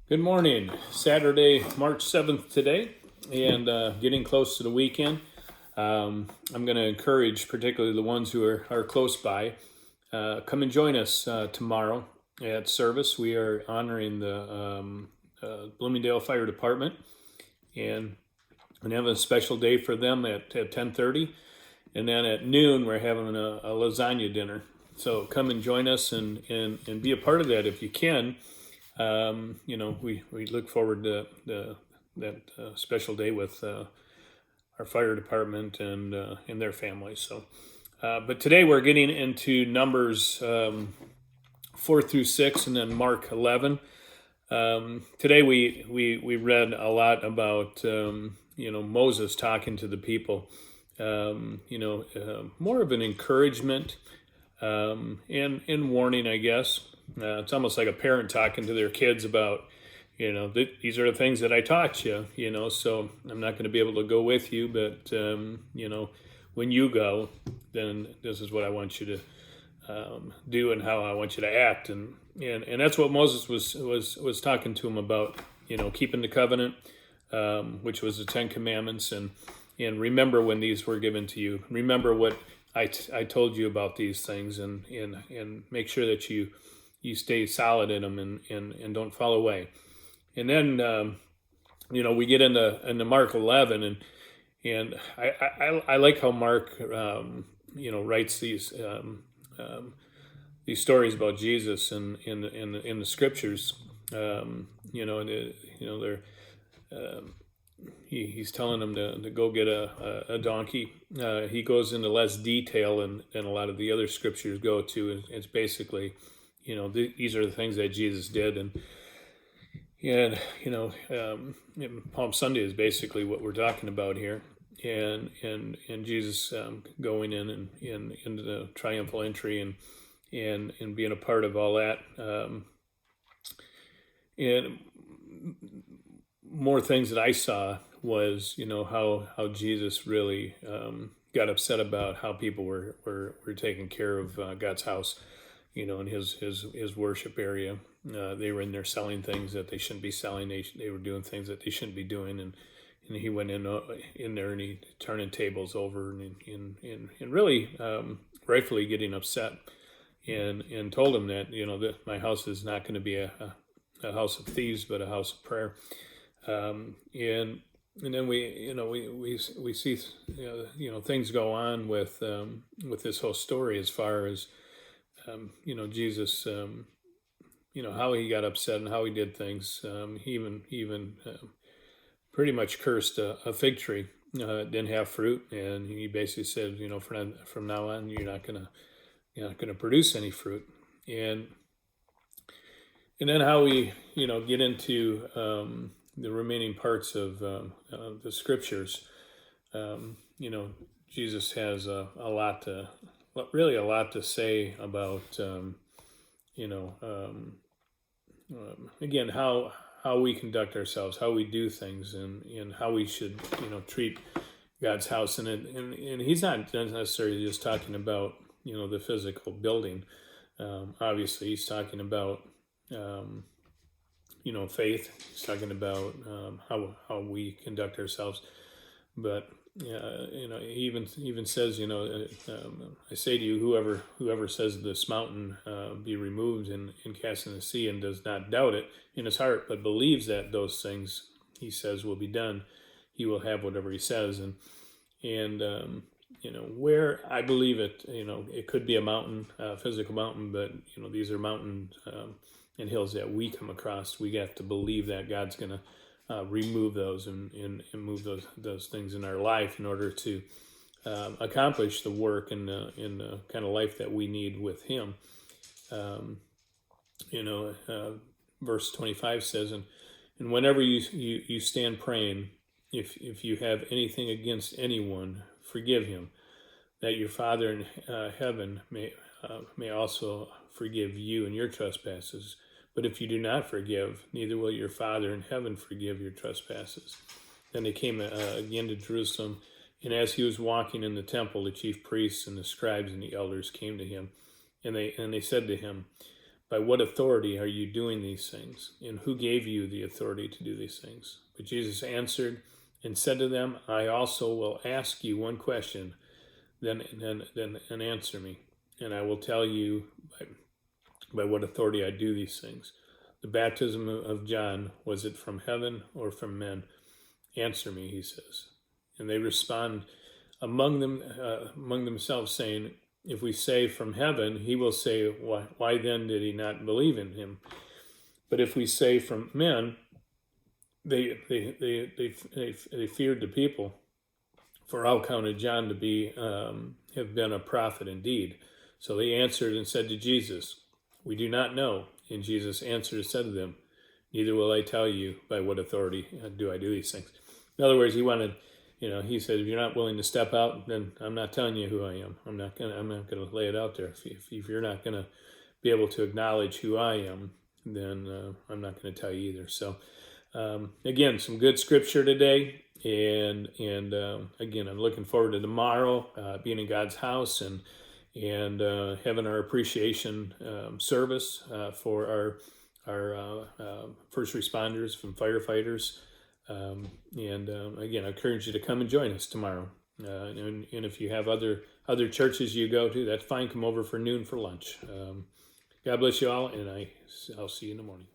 Good morning. Saturday, March 7th today, and getting close to the weekend. I'm going to encourage, particularly the ones who are close by, come and join us tomorrow at service. We are honoring the Bloomingdale Fire Department, and we have a special day for them at 10:30, and then at noon we're having a lasagna dinner. So come and join us and be a part of that if you can. We look forward to that special day with our fire department and their families. So, but today we're getting into Numbers 4 through 6, and then Mark 11. Today we read a lot about Moses talking to the people. More of an encouragement and warning, I guess. It's almost like a parent talking to their kids about, these are the things that I taught you, so I'm not going to be able to go with you, but, when you go, then this is what I want you to do and how I want you to act. And that's what Moses was talking to him about, keeping the covenant, which was the 10 Commandments, and remember when these were given to you. Remember what I told you about these things, and make sure that you stay solid in them and don't fall away. And then we get into Mark 11, and I like how Mark writes these stories about Jesus in the scriptures. He's telling them to go get a donkey. He goes into less detail than a lot of the other scriptures go to. It's basically, these are the things that Jesus did, and Palm Sunday is basically what we're talking about here, and Jesus going in and into the triumphal entry and being a part of all that, and more things that I saw was how Jesus really got upset about how people were taking care of God's house, in his worship area. They were in there selling things that they shouldn't be selling. They were doing things that they shouldn't be doing, and he went in there and he turning tables over and really rightfully getting upset, and told him that that my house is not going to be a house of thieves but a house of prayer. And then we see things go on with this whole story as far as Jesus, how he got upset and how he did things. He even pretty much cursed a fig tree. Didn't have fruit, and he basically said, from now on you're not gonna produce any fruit. And then how we get into the remaining parts of the scriptures. Jesus has a lot to say about again how we conduct ourselves, how we do things, and how we should treat God's house. And he's not necessarily just talking about the physical building. Obviously, he's talking about faith. He's talking about how we conduct ourselves. But he even says, I say to you, whoever says this mountain be removed and cast in the sea, and does not doubt it in his heart, but believes that those things he says will be done, he will have whatever he says. And where I believe it, it could be a mountain, a physical mountain, but these are mountains and hills that we come across. We have to believe that God's going to remove those and move those things in our life in order to accomplish the work and the kind of life that we need with Him. Verse 25 says, and whenever you stand praying, if you have anything against anyone, forgive him, that your Father in heaven may also forgive you and your trespasses. But if you do not forgive, neither will your Father in heaven forgive your trespasses. Then they came again to Jerusalem, and as he was walking in the temple, the chief priests and the scribes and the elders came to him, and they said to him, by what authority are you doing these things? And who gave you the authority to do these things? But Jesus answered and said to them, I also will ask you one question, then answer me, and I will tell you by what authority I do these things. The baptism of John, was it from heaven or from men? Answer me, he says. And they respond among themselves, saying, if we say from heaven, he will say, why then did he not believe in him? But if we say from men, they feared the people, for how counted John to be have been a prophet indeed. So they answered and said to Jesus, we do not know. And Jesus answered and said to them, neither will I tell you by what authority do I do these things. In other words, he wanted, he said, if you're not willing to step out, then I'm not telling you who I am. I'm not gonna lay it out there. If you're not gonna be able to acknowledge who I am, then I'm not gonna tell you either. So again, some good scripture today, and again, I'm looking forward to tomorrow, being in God's house and having our appreciation service for our first responders from firefighters. Again, I encourage you to come and join us tomorrow. And if you have other churches you go to, that's fine. Come over for noon for lunch. God bless you all, and I'll see you in the morning.